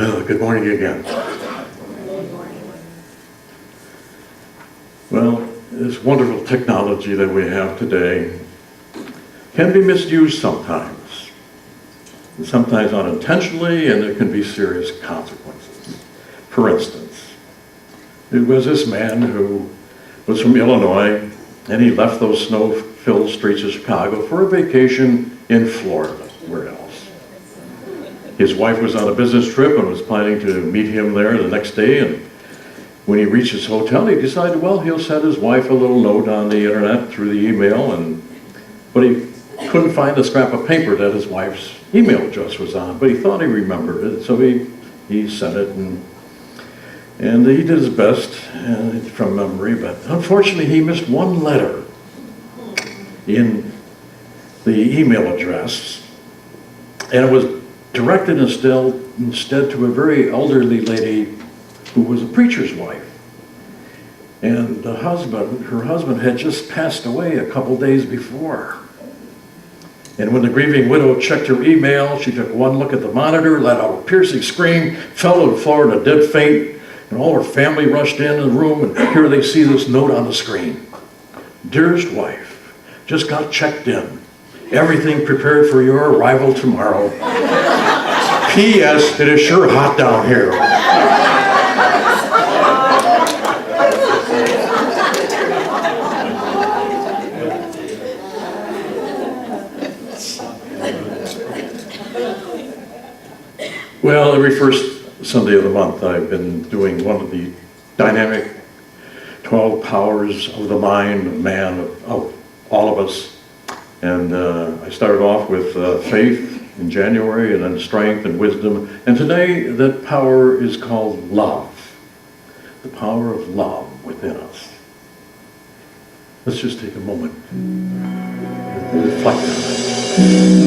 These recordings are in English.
Good morning again. Well, this wonderful technology that we have today can be misused sometimes, and sometimes unintentionally, and there can be serious consequences. For instance, it was this man who was from Illinois, and he left those snow-filled streets of Chicago for a vacation in Florida. Where else? His wife was on a business trip and was planning to meet him there the next day, and when he reached his hotel, he decided, well, he'll send his wife a little note on the internet through the email, but he couldn't find the scrap of paper that his wife's email address was on, but he thought he remembered it, so he sent it, and he did his best from memory, but unfortunately he missed one letter in the email address, and it was directed instead to a very elderly lady who was a preacher's wife. And her husband had just passed away a couple days before. And when the grieving widow checked her email, she took one look at the monitor, let out a piercing scream, fell to the floor in a dead faint, and all her family rushed in the room, and here they see this note on the screen. Dearest wife, just got checked in. Everything prepared for your arrival tomorrow. P.S. It is sure hot down here. Well, every first Sunday of the month, I've been doing one of the dynamic 12 powers of the mind of man, of all of us. And I started off with faith in January, and then strength and wisdom. And today, that power is called love. The power of love within us. Let's just take a moment and reflect on that.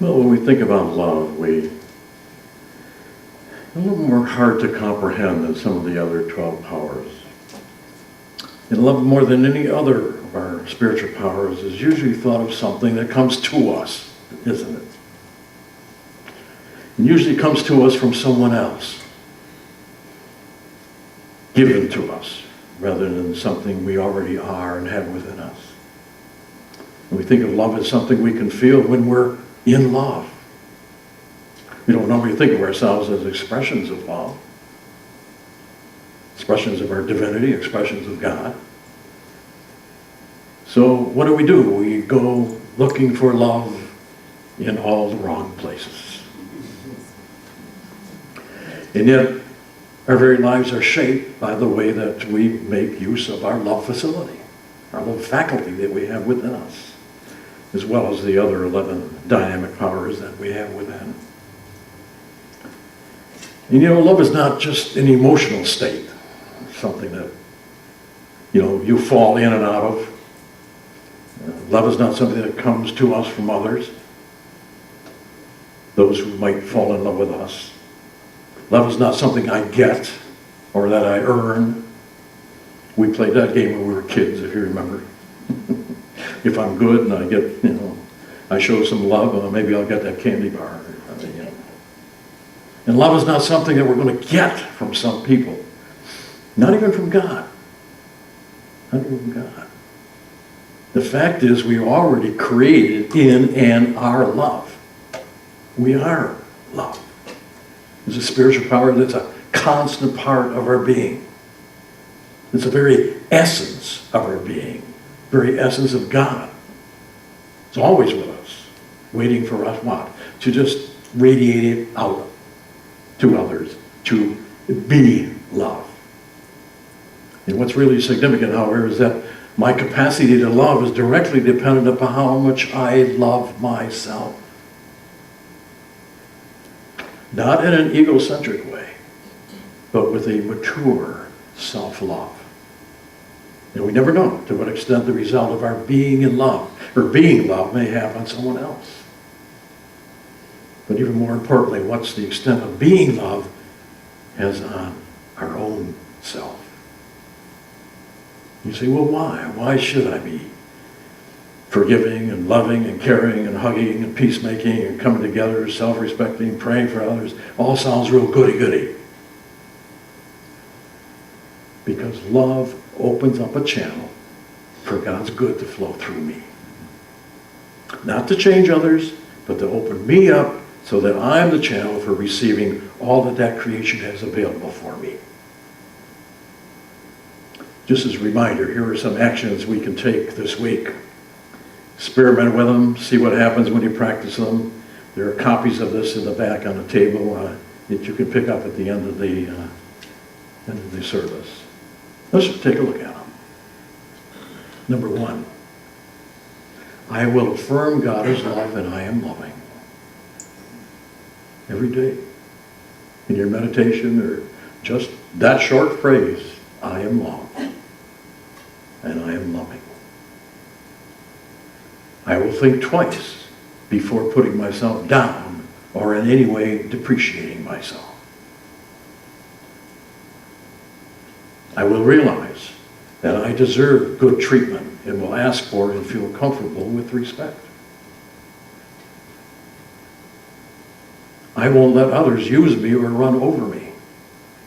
Well, when we think about love, a little more hard to comprehend than some of the other 12 powers. And love, more than any other of our spiritual powers, is usually thought of something that comes to us, isn't it? It usually comes to us from someone else, given to us, rather than something we already are and have within us. And we think of love as something we can feel when we're in love. We don't normally think of ourselves as expressions of love, expressions of our divinity, expressions of God. So what do? We go looking for love in all the wrong places. And yet, our very lives are shaped by the way that we make use of our love facility, our love faculty that we have within us, as well as the other 11 dynamic powers that we have within. And love is not just an emotional state, something that, you fall in and out of. Love is not something that comes to us from others, those who might fall in love with us. Love is not something I get or that I earn. We played that game when we were kids, if you remember. If I'm good and I get, I show some love, maybe I'll get that candy bar. And love is not something that we're going to get from some people. Not even from God. Not even from God. The fact is, we are already created in and are love. We are love. It's a spiritual power that's a constant part of our being. It's the very essence of our being, very essence of God. It's always with us, waiting for us what? To just radiate it out to others, to be love. And what's really significant, however, is that my capacity to love is directly dependent upon how much I love myself. Not in an egocentric way, but with a mature self-love. And we never know to what extent the result of our being in love, or being loved, may have on someone else. But even more importantly, what's the extent of being loved has on our own self. You say, well, why? Why should I be forgiving and loving and caring and hugging and peacemaking and coming together, self-respecting, praying for others? All sounds real goody-goody. Because love opens up a channel for God's good to flow through me. Not to change others, but to open me up so that I'm the channel for receiving all that creation has available for me. Just as a reminder, here are some actions we can take this week. Experiment with them, see what happens when you practice them. There are copies of this in the back on the table that you can pick up at the end of the service. Let's just take a look at them. Number 1, I will affirm God as love and I am loving. Every day. In your meditation or just that short phrase, I am love and I am loving. I will think twice before putting myself down or in any way depreciating myself. I will realize that I deserve good treatment and will ask for and feel comfortable with respect. I won't let others use me or run over me,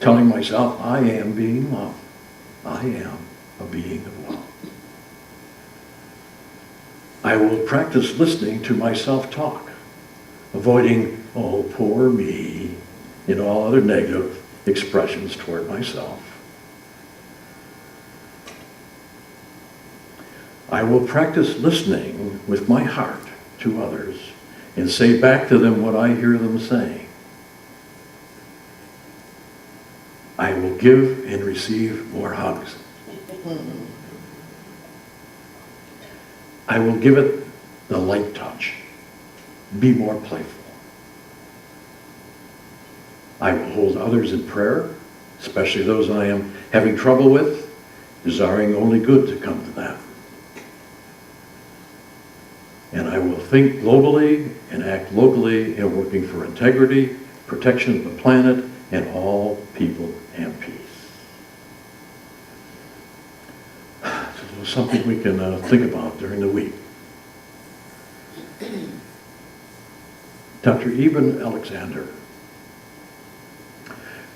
telling myself I am being loved. I am a being of love. I will practice listening to my self-talk, avoiding, oh, poor me, and all other negative expressions toward myself. I will practice listening with my heart to others and say back to them what I hear them saying. I will give and receive more hugs. I will give it the light touch. Be more playful. I will hold others in prayer, especially those I am having trouble with, desiring only good to come to them. and I will think globally and act locally in working for integrity, protection of the planet, and all people and peace. So something we can think about during the week. Dr. Eben Alexander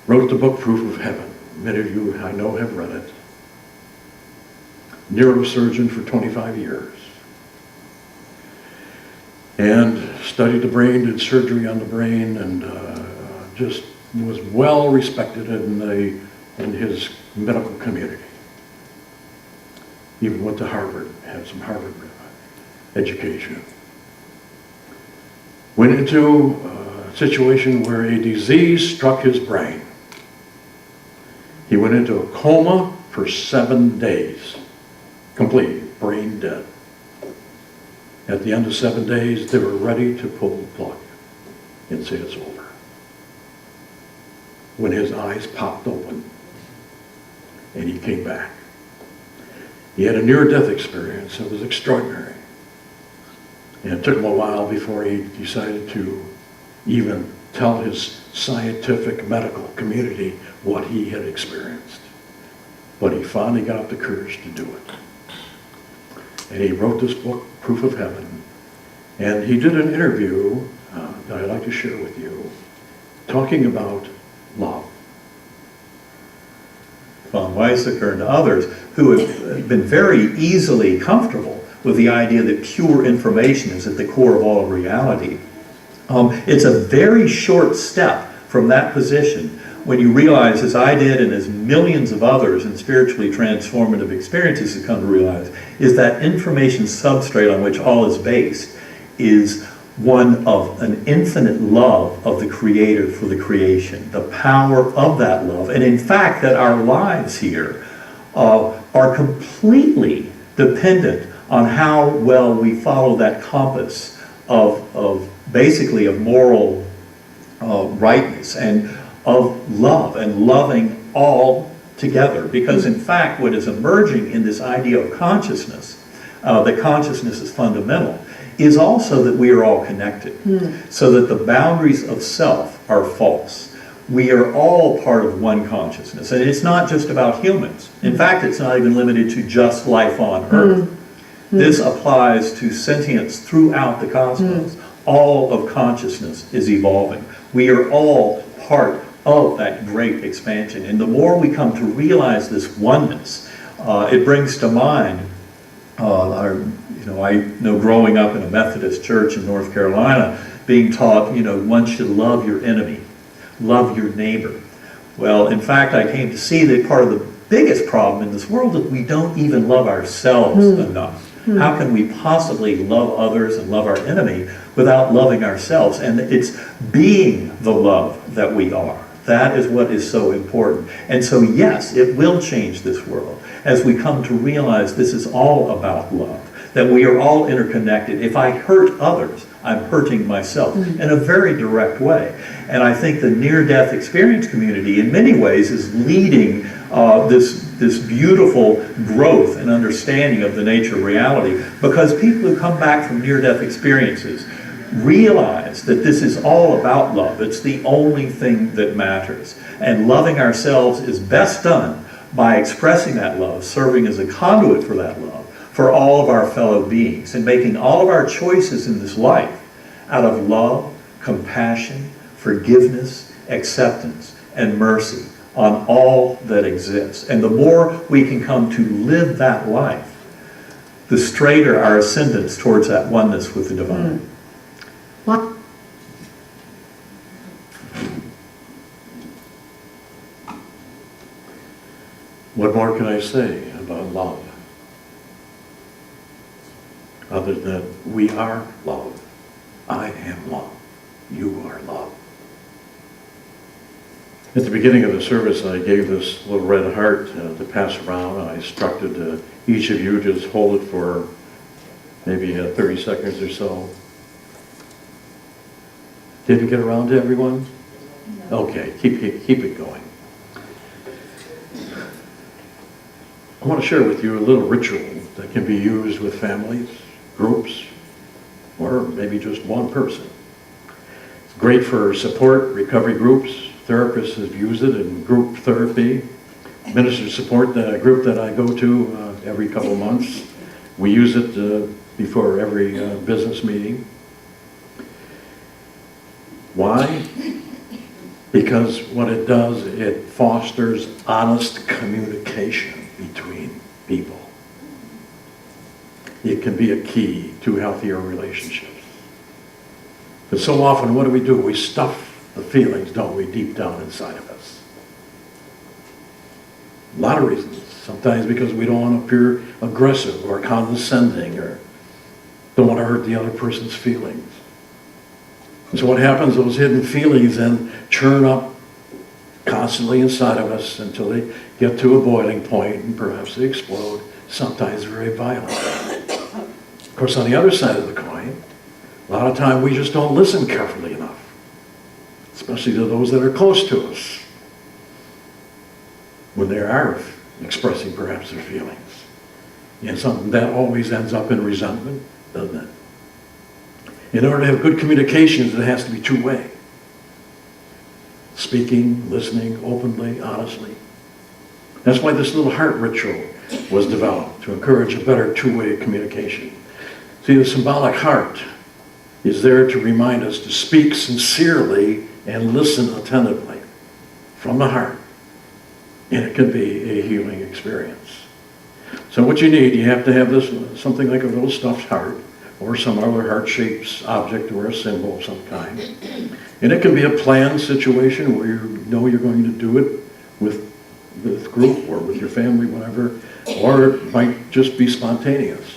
wrote the book Proof of Heaven. Many of you I know have read it. Neurosurgeon for 25 years. And studied the brain, did surgery on the brain, and just was well respected in his medical community. Even went to Harvard, had some Harvard education. Went into a situation where a disease struck his brain. He went into a coma for 7 days, complete, brain dead. At the end of 7 days, they were ready to pull the plug and say it's over. When his eyes popped open and he came back. He had a near-death experience that was extraordinary. And it took him a while before he decided to even tell his scientific medical community what he had experienced. But he finally got up the courage to do it. And he wrote this book, Proof of Heaven. And he did an interview that I'd like to share with you, talking about love. Von Weizsäcker and others who have been very easily comfortable with the idea that pure information is at the core of all reality. It's a very short step from that position when you realize, as I did and as millions of others in spiritually transformative experiences have come to realize, is that information substrate on which all is based is one of an infinite love of the Creator for the creation, the power of that love, and in fact that our lives here are completely dependent on how well we follow that compass of basically of moral rightness and of love and loving all together. Because in fact what is emerging in this idea of consciousness, that consciousness is fundamental, is also that we are all connected. So that the boundaries of self are false. We are all part of one consciousness. And it's not just about humans. In fact, it's not even limited to just life on Earth. This applies to sentience throughout the cosmos. All of consciousness is evolving. We are all part of that great expansion. And the more we come to realize this oneness, it brings to mind I know growing up in a Methodist church in North Carolina, being taught, one should love your enemy, love your neighbor. Well, in fact, I came to see that part of the biggest problem in this world is we don't even love ourselves enough. How can we possibly love others and love our enemy without loving ourselves? And it's being the love that we are. That is what is so important. And so, yes, it will change this world as we come to realize this is all about love, that we are all interconnected. If I hurt others, I'm hurting myself in a very direct way. And I think the near-death experience community in many ways is leading this beautiful growth and understanding of the nature of reality, because people who come back from near-death experiences realize that this is all about love. It's the only thing that matters. And loving ourselves is best done by expressing that love, serving as a conduit for that love, for all of our fellow beings, and making all of our choices in this life out of love, compassion, forgiveness, acceptance, and mercy on all that exists. And the more we can come to live that life, the straighter our ascendance towards that oneness with the divine. What more can I say about love? Other than we are love. I am love. You are love. At the beginning of the service, I gave this little red heart to pass around, and I instructed each of you to just hold it for maybe 30 seconds or so. Didn't get around to everyone? No. Okay, keep it going. I want to share with you a little ritual that can be used with families, groups, or maybe just one person. It's great for support, recovery groups. Therapists have used it in group therapy. Minister support, the group that I go to every couple of months, we use it before every business meeting. Why? Because what it does, it fosters honest communication between people. It can be a key to healthier relationships. But so often, what do? We stuff the feelings, don't we, deep down inside of us. A lot of reasons. Sometimes because we don't want to appear aggressive or condescending or don't want to hurt the other person's feelings. And so what happens, those hidden feelings then churn up constantly inside of us until they get to a boiling point and perhaps they explode, sometimes very violent. Of course, on the other side of the coin, a lot of time we just don't listen carefully enough, especially to those that are close to us, when they are expressing perhaps their feelings. And something that always ends up in resentment, doesn't it? In order to have good communications, it has to be two-way. Speaking, listening, openly, honestly. That's why this little heart ritual was developed, to encourage a better two-way communication. See, the symbolic heart is there to remind us to speak sincerely and listen attentively from the heart. And it can be a healing experience. So what you need, you have to have this, something like a little stuffed heart, or some other heart-shaped object or a symbol of some kind. And it can be a planned situation where you know you're going to do it with group or with your family, whatever, or it might just be spontaneous.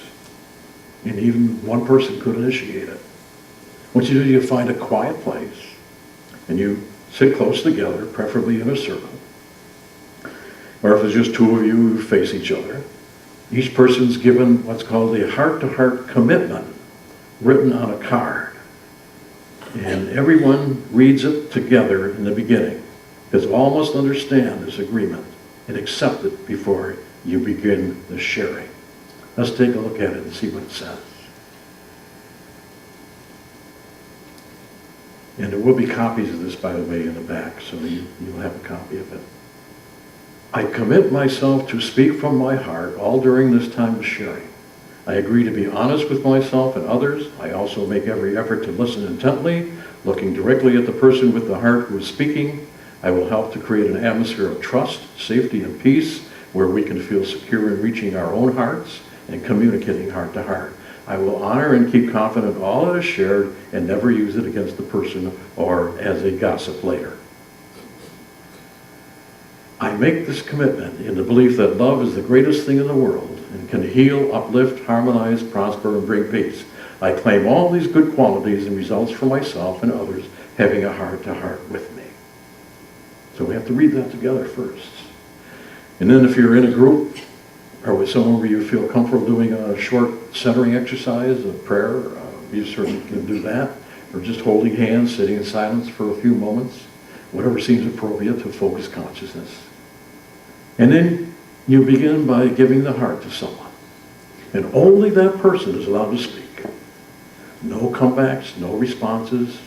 And even one person could initiate it. What you do, you find a quiet place, and you sit close together, preferably in a circle. Or if it's just two of you who face each other, each person's given what's called a heart-to-heart commitment written on a card. And everyone reads it together in the beginning, because all must understand this agreement and accept it before you begin the sharing. Let's take a look at it and see what it says. And there will be copies of this, by the way, in the back, so you'll have a copy of it. I commit myself to speak from my heart all during this time of sharing. I agree to be honest with myself and others. I also make every effort to listen intently, looking directly at the person with the heart who is speaking. I will help to create an atmosphere of trust, safety, and peace where we can feel secure in reaching our own hearts and communicating heart to heart. I will honor and keep confident all that is shared and never use it against the person or as a gossip later. I make this commitment in the belief that love is the greatest thing in the world and can heal, uplift, harmonize, prosper, and bring peace. I claim all these good qualities and results for myself and others having a heart-to-heart with me. So we have to read that together first. And then if you're in a group or with someone where you feel comfortable doing a short centering exercise, a prayer, you certainly can do that. Or just holding hands, sitting in silence for a few moments, whatever seems appropriate to focus consciousness. And then you begin by giving the heart to someone. And only that person is allowed to speak. No comebacks, no responses,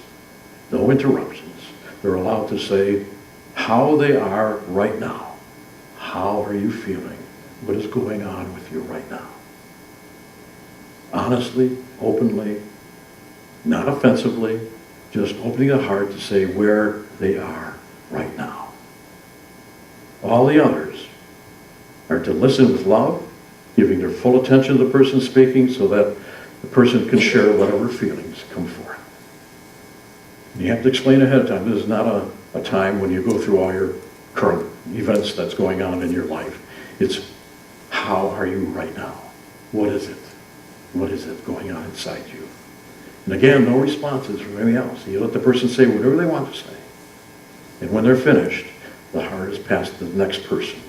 no interruptions. They're allowed to say how they are right now. How are you feeling? What is going on with you right now? Honestly, openly, not offensively, just opening the heart to say where they are right now. All the others are to listen with love, giving their full attention to the person speaking so that the person can share whatever feelings come forth. And you have to explain ahead of time. This is not a time when you go through all your current events that's going on in your life. It's how are you right now? What is it? What is it going on inside you? And again, no responses from anything else. You let the person say whatever they want to say. And when they're finished, the heart is passed to the next person.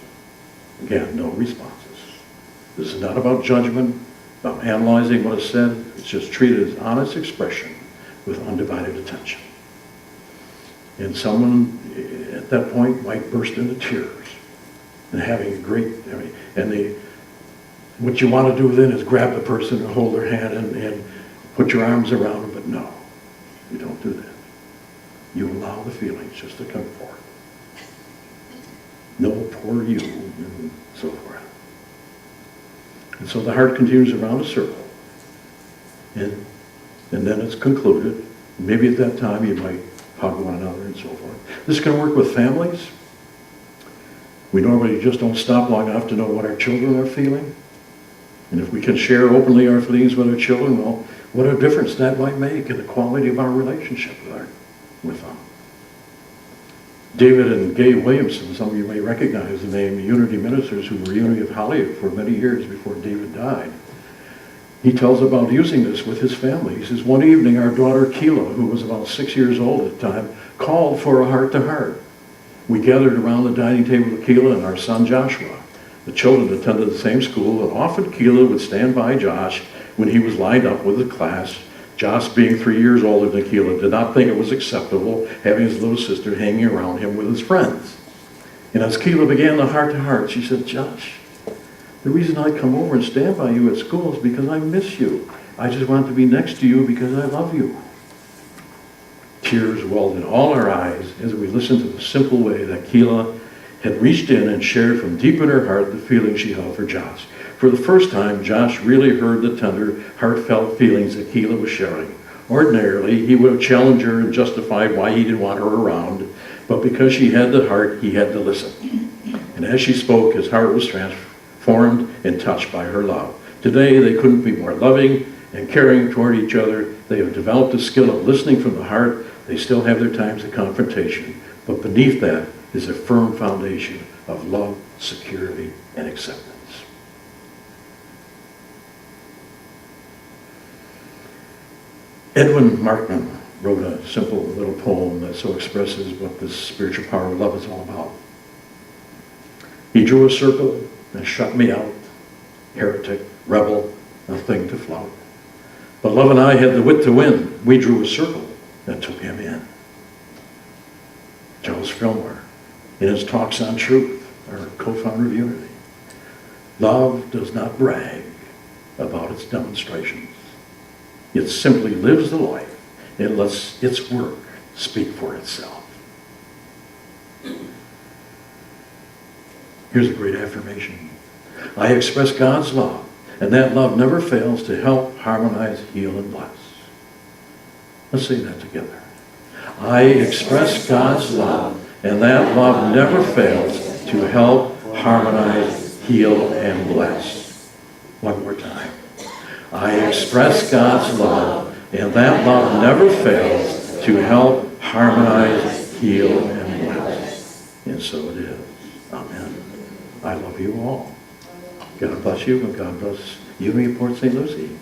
Again, no responses. This is not about judgment, about analyzing what is said. It's just treated as honest expression with undivided attention. And someone at that point might burst into tears and having a great, what you want to do then is grab the person and hold their hand and put your arms around them, but no, you don't do that. You allow the feelings just to come forth. No, poor you, and so forth. And so the heart continues around a circle. And then it's concluded. Maybe at that time you might hug one another and so forth. This can work with families. We normally just don't stop long enough to know what our children are feeling. And if we can share openly our feelings with our children, well, what a difference that might make in the quality of our relationship with them. David and Gay Williamson, some of you may recognize the name, Unity ministers who were Unity of Hollywood for many years before David died. He tells about using this with his family. He says, one evening our daughter Keela, who was about 6 years old at the time, called for a heart-to-heart. We gathered around the dining table with Keela and our son Joshua. The children attended the same school, and often Keela would stand by Josh when he was lined up with the class. Josh, being 3 years older than Keela, did not think it was acceptable having his little sister hanging around him with his friends. And as Keela began the heart-to-heart, she said, Josh, the reason I come over and stand by you at school is because I miss you. I just want to be next to you because I love you. Tears welled in all our eyes as we listened to the simple way that Keela had reached in and shared from deep in her heart the feelings she held for Josh. For the first time, Josh really heard the tender, heartfelt feelings that Keela was sharing. Ordinarily, he would have challenged her and justified why he didn't want her around, but because she had the heart, he had to listen. And as she spoke, his heart was transformed and touched by her love. Today, they couldn't be more loving and caring toward each other. They have developed the skill of listening from the heart. They still have their times of confrontation, but beneath that is a firm foundation of love, security, and acceptance. Edwin Markman wrote a simple little poem that so expresses what this spiritual power of love is all about. He drew a circle and shut me out, heretic, rebel, a thing to flout. But love and I had the wit to win. We drew a circle and took him in. Charles Fillmore, in his talks on truth, our co-founder of Unity. Love does not brag about its demonstrations. It simply lives the life and lets its work speak for itself. Here's a great affirmation. I express God's love, and that love never fails to help, harmonize, heal, and bless. Let's say that together. I express God's love, and that love never fails to help, harmonize, heal, and bless. One more time. I express God's love, and that love never fails to help, harmonize, heal, and bless. And so it is. Amen. I love you all. God bless you, and God bless Unity of Port St. Lucie.